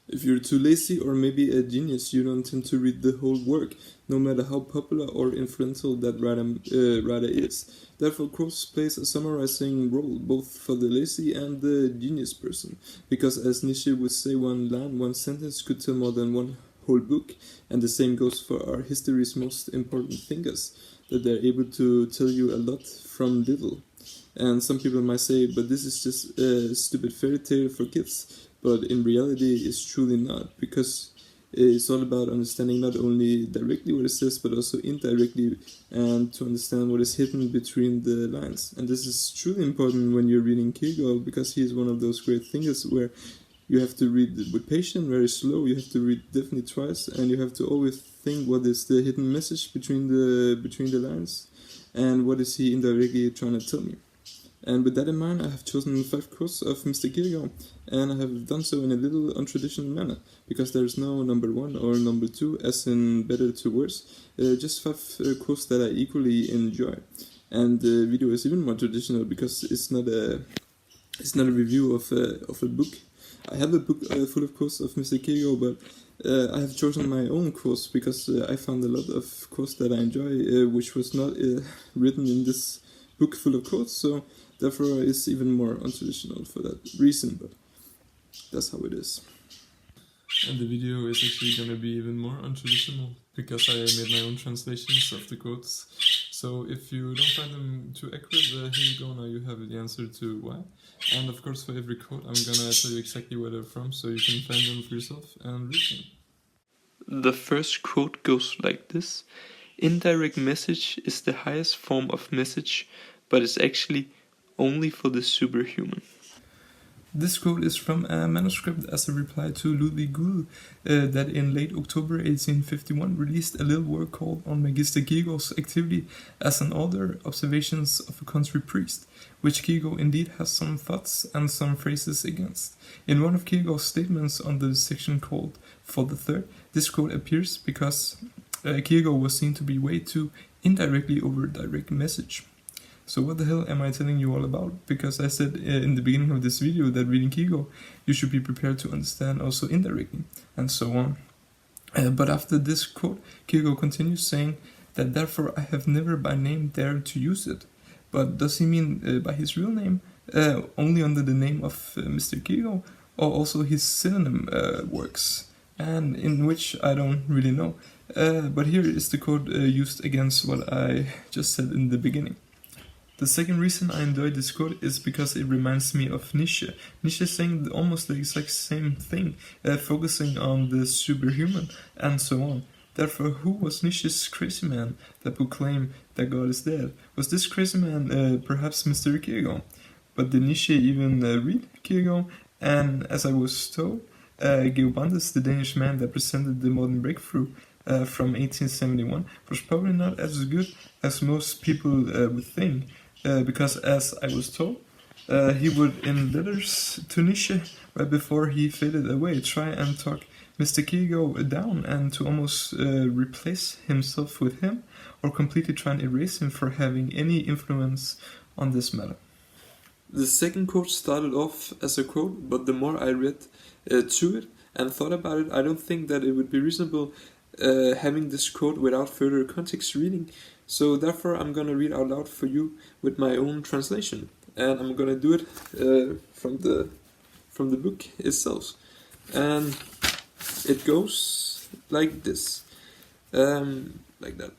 If you're too lazy or maybe a genius, you don't tend to read the whole work, no matter how popular or influential that writer is. Therefore, quotes plays a summarizing role both for the lazy and the genius person, because as Nietzsche would say, one line, one sentence could tell more than one whole book, and the same goes for our history's most important thinkers, that they're able to tell you a lot from little. And some people might say, but this is just a stupid fairy tale for kids. But in reality, it's truly not, because it's all about understanding not only directly what it says, but also indirectly, and to understand what is hidden between the lines. And this is truly important when you're reading Kierkegaard, because he is one of those great thinkers where you have to read with patience, very slow. You have to read definitely twice, and you have to always think what is the hidden message between the lines, and what is he indirectly trying to tell me. And with that in mind, I have chosen 5 quotes of Mr. Kierkegaard, and I have done so in a little untraditional manner, because there is no number 1 or number 2, as in better to worse, just 5 quotes that I equally enjoy. And the video is even more traditional, because it's not a review of a book. I have a book full of quotes of Mr. Kierkegaard, but I have chosen my own quotes, because I found a lot of quotes that I enjoy, which was not written in this book full of quotes, so therefore it's even more untraditional for that reason, but that's how it is. And the video is actually going to be even more untraditional, because I made my own translations of the quotes. So if you don't find them too accurate, here you go, now you have the answer to why. And of course, for every quote I'm going to tell you exactly where they're from, so you can find them for yourself and read them. The first quote goes like this: "Indirect message is the highest form of message, but it's actually only for the superhuman." This quote is from a manuscript as a reply to Ludwig Guhl, that in late October 1851 released a little work called On Magister Kierkegaard's Activity as an Author, Observations of a Country Priest, which Kierkegaard indeed has some thoughts and some phrases against. In one of Kierkegaard's statements on the section called For the Third, this quote appears because Kierkegaard was seen to be way too indirectly over direct message. So what the hell am I telling you all about? Because I said in the beginning of this video that reading Kierkegaard, you should be prepared to understand also indirectly, and so on. But after this quote, Kierkegaard continues saying that therefore I have never by name dared to use it. But does he mean by his real name, only under the name of Mr. Kierkegaard, or also his synonym works, and in which I don't really know. But here is the quote used against what I just said in the beginning. The second reason I enjoy this quote is because it reminds me of Nietzsche. Nietzsche saying almost the exact same thing, focusing on the superhuman and so on. Therefore, who was Nietzsche's crazy man that would claim that God is dead? Was this crazy man perhaps Mr. Kierkegaard? But did Nietzsche even read Kierkegaard? And as I was told, Georg Brandes, the Danish man that presented the modern breakthrough from 1871, was probably not as good as most people would think. Because as I was told, he would, in letters to Nietzsche, right before he faded away, try and talk Mr. Kierkegaard down and to almost replace himself with him, or completely try and erase him for having any influence on this matter. The second quote started off as a quote, but the more I read to it and thought about it, I don't think that it would be reasonable having this quote without further context reading. So therefore I'm gonna read out loud for you with my own translation, and I'm gonna do it from the book itself. And it goes like this, like that.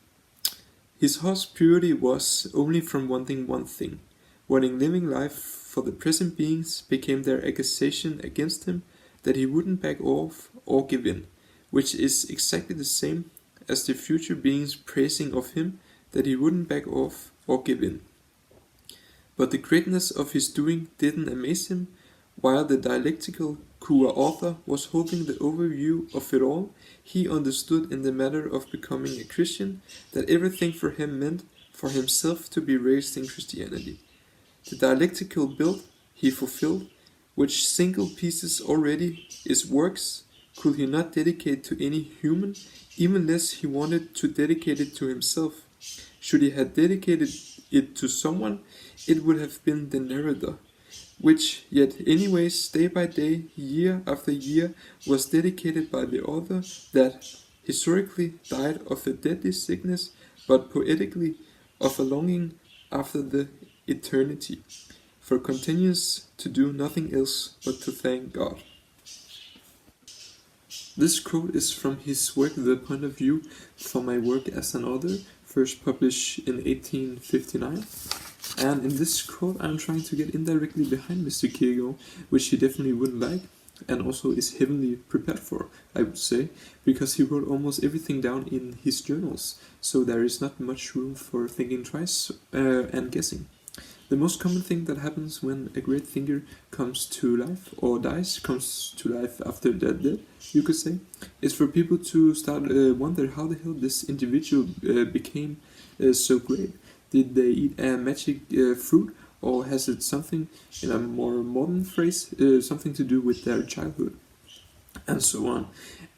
His horse purity was only from wanting one thing. Wanting living life for the present beings became their accusation against him that he wouldn't back off or give in, which is exactly the same as the future beings praising of him that he wouldn't back off or give in. But the greatness of his doing didn't amaze him. While the dialectical author was holding the overview of it all, he understood in the matter of becoming a Christian that everything for him meant for himself to be raised in Christianity. The dialectical build he fulfilled, which single pieces already is works, could he not dedicate to any human, even less he wanted to dedicate it to himself. Should he have dedicated it to someone, it would have been the narrator. which yet anyways day by day, year after year, was dedicated by the author that historically died of a deadly sickness, but poetically of a longing after the eternity, for continues to do nothing else but to thank God. This quote is from his work The Point of View for My Work as an Author, first published in 1859. And in this quote I'm trying to get indirectly behind Mr. Kierkegaard, which he definitely wouldn't like, and also is heavily prepared for, I would say, because he wrote almost everything down in his journals, so there is not much room for thinking twice and guessing. The most common thing that happens when a great thinker comes to life, or comes to life after they're dead, you could say, is for people to start wonder how the hell this individual became so great. Did they eat a magic fruit, or has it something, in a more modern phrase, something to do with their childhood? And so on.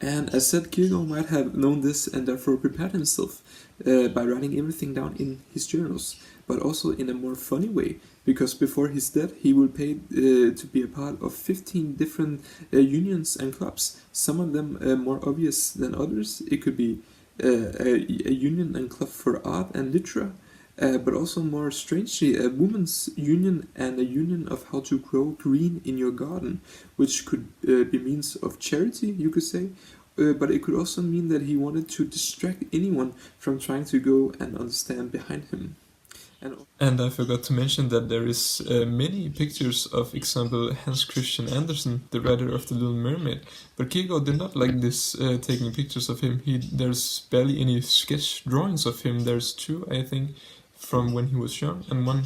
And as said, Kierkegaard might have known this and therefore prepared himself by writing everything down in his journals, but also in a more funny way, because before his death he will pay to be a part of 15 different unions and clubs, some of them more obvious than others. It could be a union and club for art and literature, but also more strangely a women's union and a union of how to grow green in your garden, which could be means of charity, you could say, but it could also mean that he wanted to distract anyone from trying to go and understand behind him. And I forgot to mention that there is many pictures of, example, Hans Christian Andersen, the writer of The Little Mermaid. But Kierkegaard did not like this, taking pictures of him. There's barely any sketch drawings of him. There's 2, I think, from when he was young, and one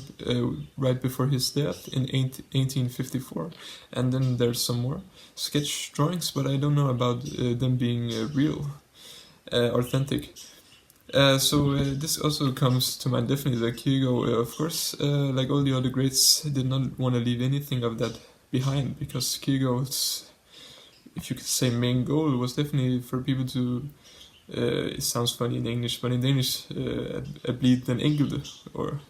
right before his death in 1854. And then there's some more sketch drawings, but I don't know about them being real, authentic. So this also comes to mind definitely that Kierkegaard, of course, like all the other greats, did not want to leave anything of that behind, because Kierkegaard's, if you could say, main goal was definitely for people to, it sounds funny in English, but in Danish, at bli den enkelte, or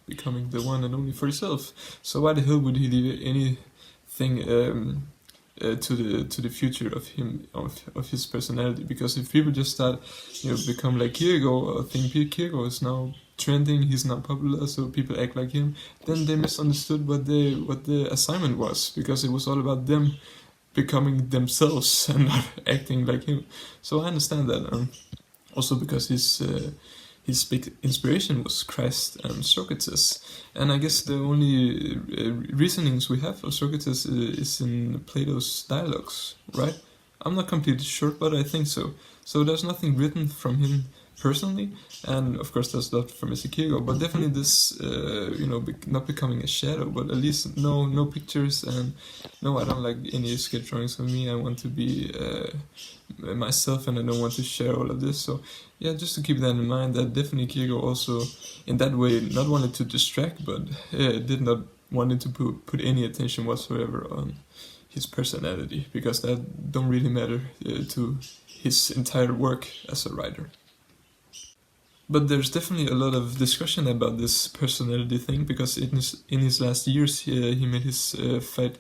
becoming the one and only for yourself. So why the hell would he leave anything to the future of him, of his personality? Because if people just start, become like Kierkegaard, or think Kierkegaard is now trending, he's not popular, so people act like him, then they misunderstood what the assignment was, because it was all about them becoming themselves and not acting like him. So I understand that. Also because his big inspiration was Christ and Socrates, and I guess the only reasonings we have of Socrates is in Plato's dialogues, right? I'm not completely sure, but I think so. So there's nothing written from him personally, and of course there's not from Mr. Kierkegaard, but definitely this, not becoming a shadow, but at least no pictures, and no, I don't like any sketch drawings of me. I want to be myself, and I don't want to share all of this. So yeah, just to keep that in mind, that definitely Kierkegaard also in that way not wanted to distract, but did not wanted to put any attention whatsoever on his personality, because that don't really matter to his entire work as a writer. But there's definitely a lot of discussion about this personality thing, because in his last years he made his fight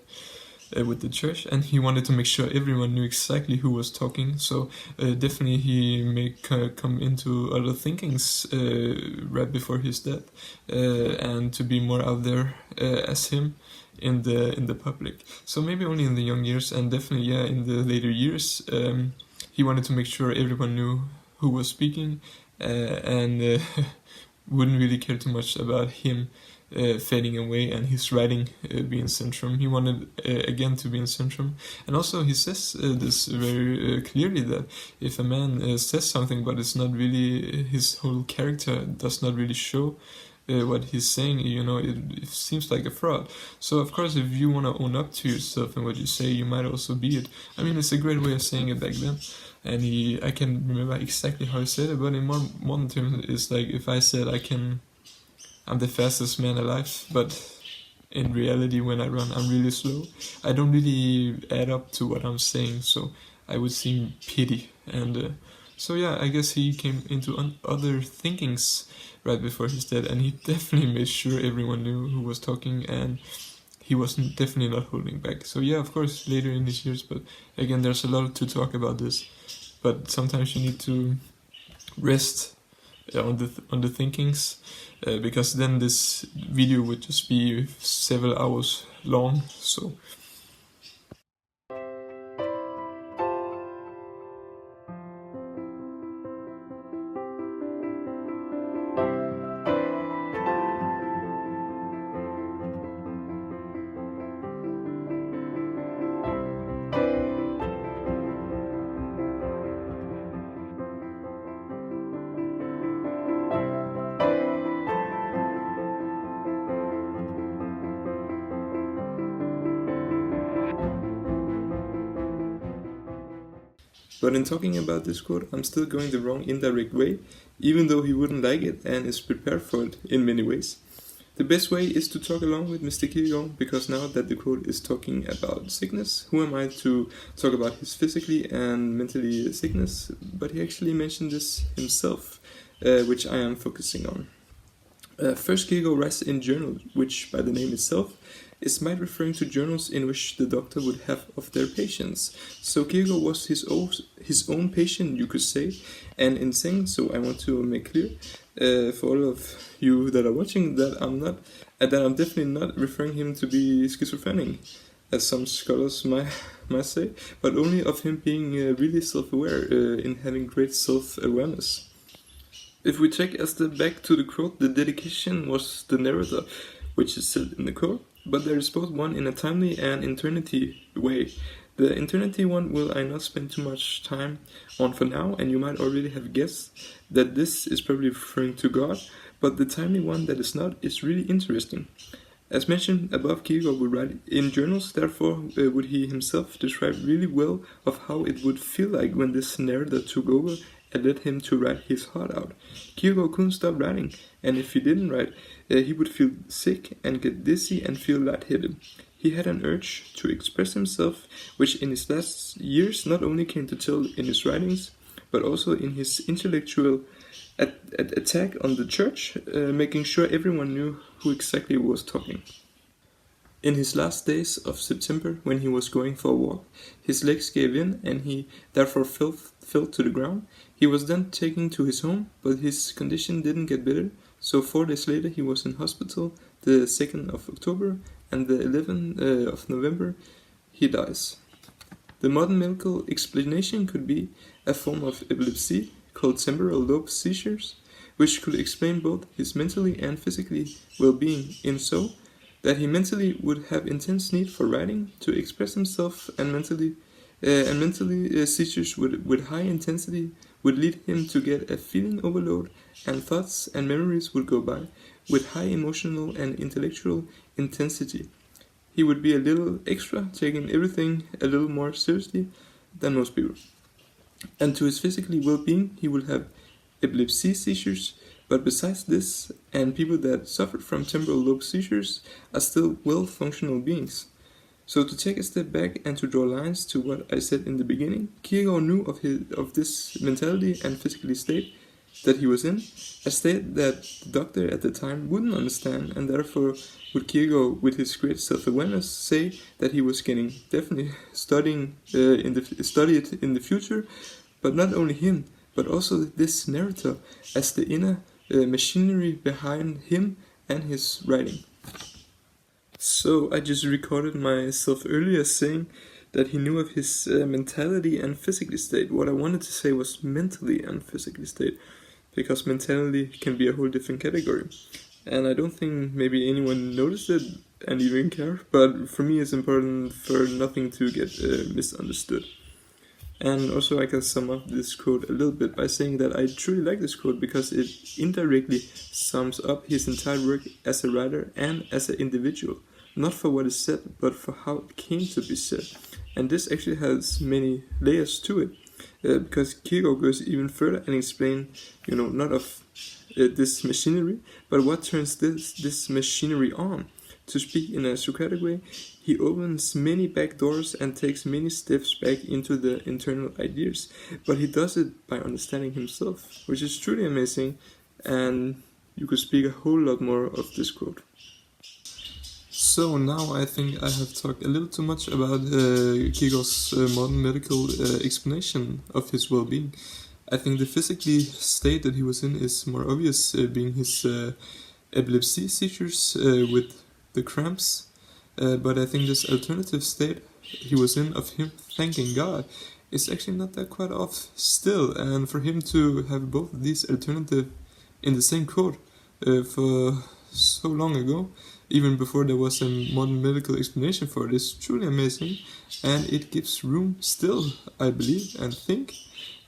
with the church, and he wanted to make sure everyone knew exactly who was talking. So definitely he may come into other thinkings right before his death, and to be more out there as him in the public. So maybe only in the young years, and definitely in the later years, he wanted to make sure everyone knew who was speaking, and wouldn't really care too much about him fading away and his writing being centrum. He wanted again to be in centrum, and also he says this very clearly, that if a man says something but it's not really, his whole character does not really show what he's saying, it seems like a fraud. So of course, if you want to own up to yourself and what you say, you might also be it. I mean, it's a great way of saying it back then, and I can't remember exactly how he said it, but in modern terms, it's like if I said I'm the fastest man alive, but in reality when I run I'm really slow, I don't really add up to what I'm saying, so I would seem petty. And so yeah, I guess he came into other thinkings right before his death, and he definitely made sure everyone knew who was talking, and he was definitely not holding back. So yeah, of course, later in his years, but again, there's a lot to talk about this. But sometimes you need to rest on the thinkings, because then this video would just be several hours long. So But in talking about this quote, I'm still going the wrong indirect way, even though he wouldn't like it and is prepared for it in many ways. The best way is to talk along with Mr. Kierkegaard, because now that the quote is talking about sickness, who am I to talk about his physically and mentally sickness? But he actually mentioned this himself, which I am focusing on. First, Kierkegaard writes in journal, which by the name itself is might referring to journals in which the doctor would have of their patients. So Kierkegaard was his own patient, you could say, and in saying so, I want to make clear for all of you that are watching that I'm definitely not referring him to be schizophrenic, as some scholars might say, but only of him being really self-aware, in having great self-awareness. If we take a step back to the quote, the dedication was the narrator, which is said in the quote, but there is both one in a timely and eternity way. The eternity one will I not spend too much time on for now, and you might already have guessed that this is probably referring to God, but the timely one that is not is really interesting. As mentioned above, Kierkegaard would write in journals, therefore would he himself describe really well of how it would feel like when this narrator took over and led him to write his heart out. Kierkegaard couldn't stop writing, and if he didn't write, he would feel sick and get dizzy and feel lightheaded. He had an urge to express himself, which in his last years not only came to tell in his writings, but also in his intellectual attack on the church, making sure everyone knew who exactly was talking. In his last days of September, when he was going for a walk, his legs gave in and he therefore fell to the ground. He was then taken to his home, but his condition didn't get better, so 4 days later he was in hospital, the 2nd of October, and the 11th of November he dies. The modern medical explanation could be a form of epilepsy called temporal lobe seizures, which could explain both his mentally and physically well-being, in so that he mentally would have intense need for writing to express himself, and mentally seizures with high intensity would lead him to get a feeling overload, and thoughts and memories would go by with high emotional and intellectual intensity. He would be a little extra, taking everything a little more seriously than most people. And to his physically well-being, he would have epilepsy seizures, but besides this, and people that suffered from temporal lobe seizures are still well-functional beings. So to take a step back and to draw lines to what I said in the beginning, Kierkegaard knew of this mentality and physical state that he was in, a state that the doctor at the time wouldn't understand, and therefore would Kierkegaard, with his great self-awareness, say that he was getting definitely study it in the future, but not only him, but also this narrator as the inner machinery behind him and his writing. So I just recorded myself earlier saying that he knew of his mentality and physical state. What I wanted to say was mentally and physical state, because mentality can be a whole different category. And I don't think maybe anyone noticed it and even care, but for me it's important for nothing to get misunderstood. And also I can sum up this quote a little bit by saying that I truly like this quote because it indirectly sums up his entire work as a writer and as an individual. Not for what is said, but for how it came to be said. And this actually has many layers to it, because Kierkegaard goes even further and explains, not of this machinery, but what turns this machinery on. To speak in a Socratic way, he opens many back doors and takes many steps back into the internal ideas, but he does it by understanding himself, which is truly amazing, and you could speak a whole lot more of this quote. So now I think I have talked a little too much about Kierkegaard's modern medical explanation of his well-being. I think the physically state that he was in is more obvious, being his epilepsy seizures with the cramps. But I think this alternative state he was in of him thanking God is actually not that quite off still. And for him to have both of these alternative in the same quote for so long ago, even before there was a modern medical explanation for it, is truly amazing, and it gives room still, I believe and think,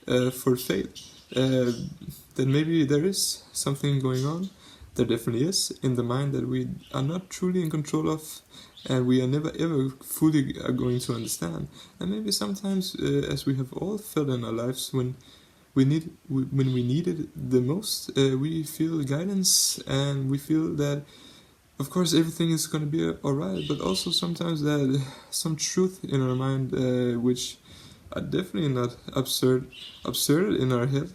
for faith, that maybe there is something going on. There definitely is in the mind that we are not truly in control of, and we are never ever fully are going to understand. And maybe sometimes, as we have all felt in our lives, when we need it the most, we feel guidance, and we feel that, of course, everything is going to be alright, but also sometimes that some truth in our mind, which are definitely not absurd in our head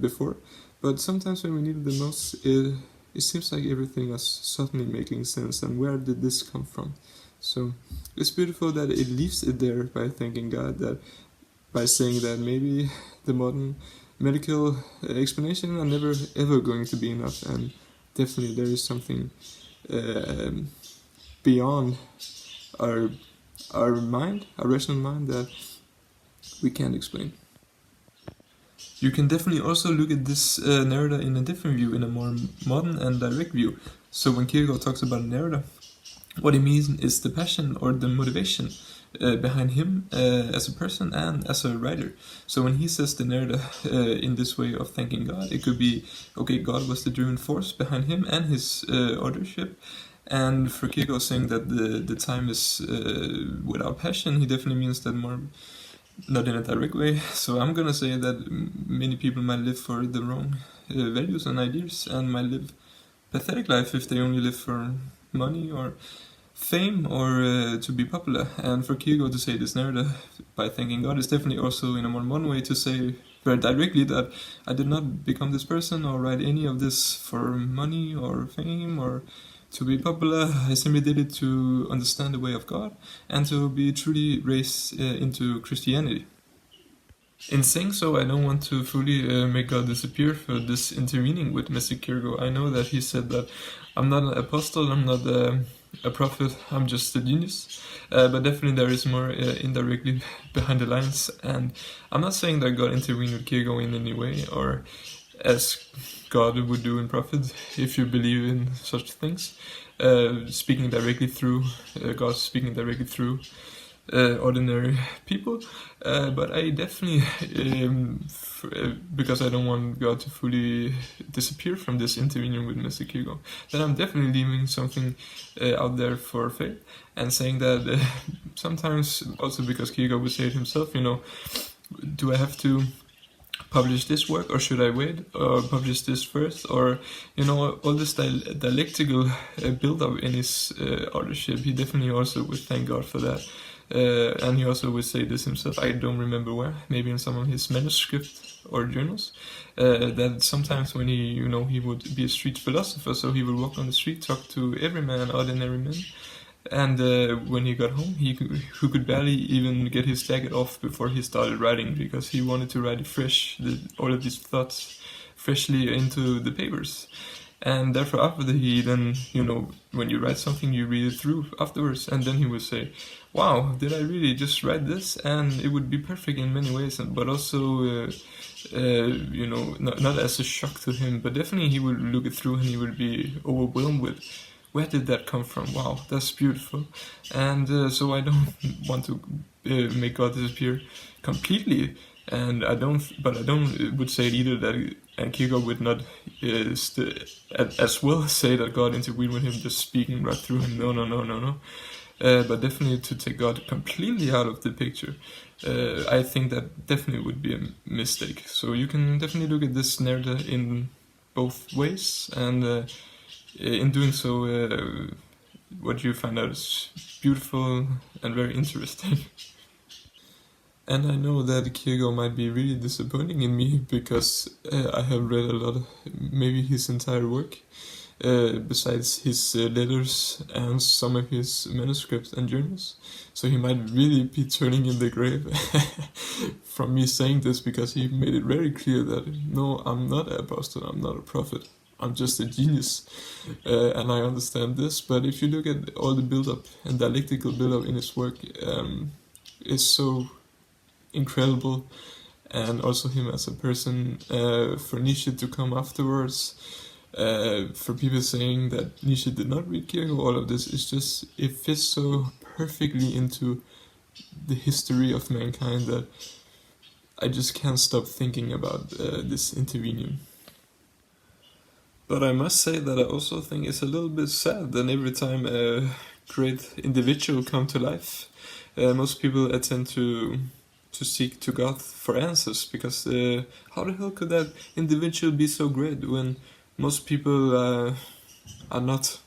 before, but sometimes when we need it the most, it seems like everything is suddenly making sense, and where did this come from? So it's beautiful that it leaves it there by thanking God, that by saying that maybe the modern medical explanation are never ever going to be enough, and definitely there is something beyond our mind, our rational mind, that we can't explain. You can definitely also look at this narrator in a different view, in a more modern and direct view. So when Kierkegaard talks about a narrator, what he means is the passion or the motivation behind him as a person and as a writer. So when he says the narrator in this way of thanking God, it could be, okay, God was the driving force behind him and his authorship. And for Kierkegaard saying that the time is without passion, he definitely means that more, not in a direct way. So I'm gonna say that many people might live for the wrong values and ideas, and might live pathetic life if they only live for money or fame or to be popular. And for Kierkegaard to say this narrative by thanking God is definitely also in a more modern way to say very directly that I did not become this person or write any of this for money or fame or to be popular. I simply did it to understand the way of God and to be truly raised into Christianity. In saying so, I don't want to fully make God disappear for this intervening with Mr. Kierkegaard. I know that he said that I'm not an apostle, I'm not a prophet, I'm just a genius. But definitely there is more indirectly behind the lines. And I'm not saying that God intervened with Kierkegaard in any way, or as God would do in prophet, if you believe in such things. Speaking directly through, God speaking directly through ordinary people, but I definitely, because I don't want God to fully disappear from this intervening with Mr. Kierkegaard, then I'm definitely leaving something out there for faith, and saying that sometimes, also because Kierkegaard would say it himself, do I have to publish this work, or should I wait, or publish this first, or all this dialectical build-up in his authorship. He definitely also would thank God for that. And he also would say this himself, I don't remember where, maybe in some of his manuscripts or journals, that sometimes when he would be a street philosopher, so he would walk on the street, talk to every man, ordinary men, and when he got home, he could barely even get his jacket off before he started writing, because he wanted to write it fresh, all of these thoughts freshly into the papers. And therefore, after he then, when you write something, you read it through afterwards, and then he would say, wow, did I really just write this? And it would be perfect in many ways, but also, not as a shock to him, but definitely he would look it through and he would be overwhelmed with, where did that come from? Wow, that's beautiful. And so I don't want to make God disappear completely, and I don't would say either that, and Kierkegaard would not as well say that God intervened with him, just speaking right through him. No. But definitely to take God completely out of the picture, I think that definitely would be a mistake. So you can definitely look at this narrative in both ways, and in doing so, what you find out is beautiful and very interesting. And I know that Kierkegaard might be really disappointing in me, because I have read a lot, maybe his entire work, besides his letters and some of his manuscripts and journals. So he might really be turning in the grave from me saying this, because he made it very clear that no, I'm not an apostle, I'm not a prophet, I'm just a genius, and I understand this. But if you look at all the build-up and dialectical build-up in his work, it's so incredible. And also him as a person, for Nietzsche to come afterwards, for people saying that Nietzsche did not read Kierkegaard, all of this is just, it fits so perfectly into the history of mankind that I just can't stop thinking about this intervening. But I must say that I also think it's a little bit sad that every time a great individual come to life, most people attend to seek to God for answers, because how the hell could that individual be so great when most people are not?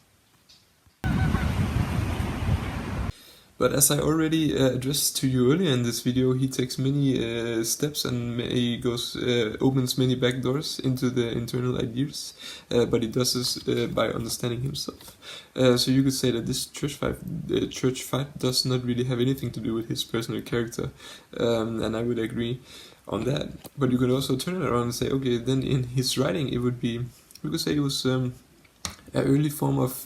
But as I already addressed to you earlier in this video, he takes many steps and he goes opens many back doors into the internal ideas, but he does this by understanding himself. So you could say that this church fight does not really have anything to do with his personal character, and I would agree on that. But you could also turn it around and say, okay, then in his writing it would be, we could say it was an early form of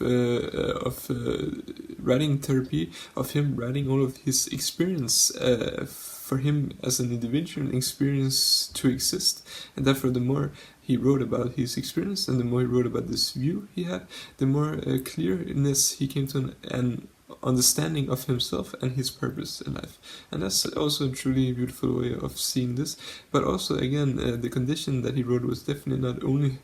writing therapy, of him writing all of his experience for him as an individual experience to exist. And therefore the more he wrote about his experience and the more he wrote about this view he had, the more clearness he came to an understanding of himself and his purpose in life. And that's also a truly beautiful way of seeing this. But also again, the condition that he wrote was definitely not only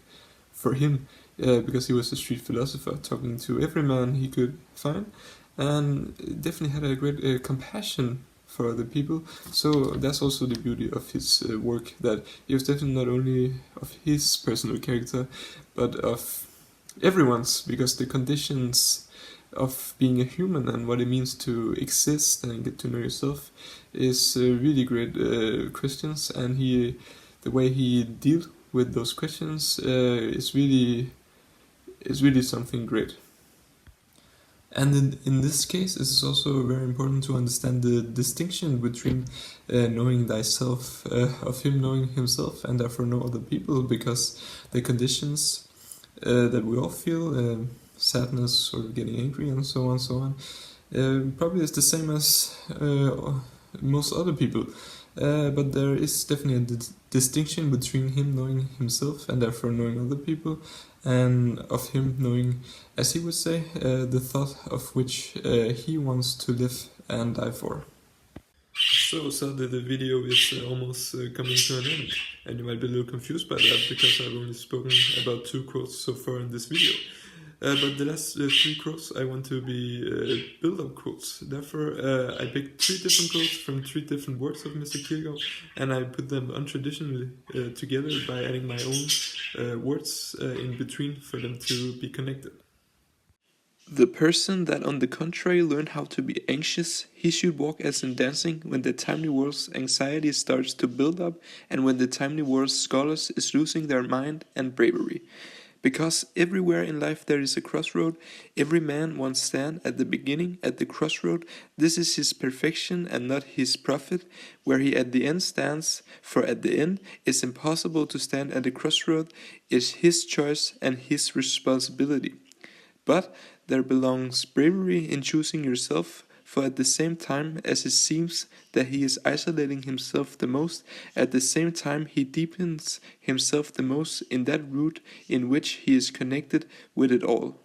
for him, because he was a street philosopher talking to every man he could find, and definitely had a great compassion for other people. So that's also the beauty of his work, that it was definitely not only of his personal character, but of everyone's, because the conditions of being a human and what it means to exist and get to know yourself is really great questions, and the way he deals with those questions is really something great. And in this case, it is also very important to understand the distinction between knowing thyself, of him knowing himself, and therefore know other people, because the conditions that we all feel, sadness or getting angry and so on, probably is the same as most other people. But there is definitely a distinction between him knowing himself and therefore knowing other people, and of him knowing, as he would say, the thought of which he wants to live and die for. So sadly the video is almost coming to an end, and you might be a little confused by that because I've only spoken about 2 quotes so far in this video. But the last 3 quotes I want to be build-up quotes. Therefore, I picked 3 different quotes from 3 different works of Mr. Kierkegaard, and I put them untraditionally together by adding my own words in between for them to be connected. The person that on the contrary learned how to be anxious, he should walk as in dancing when the timely world's anxiety starts to build up, and when the timely world's scholars is losing their mind and bravery. Because everywhere in life there is a crossroad, every man once stand at the beginning at the crossroad. This is his perfection and not his profit, where he at the end stands, for at the end it's impossible to stand at the crossroad, is his choice and his responsibility. But there belongs bravery in choosing yourself, for at the same time as it seems that he is isolating himself the most, at the same time he deepens himself the most in that route in which he is connected with it all.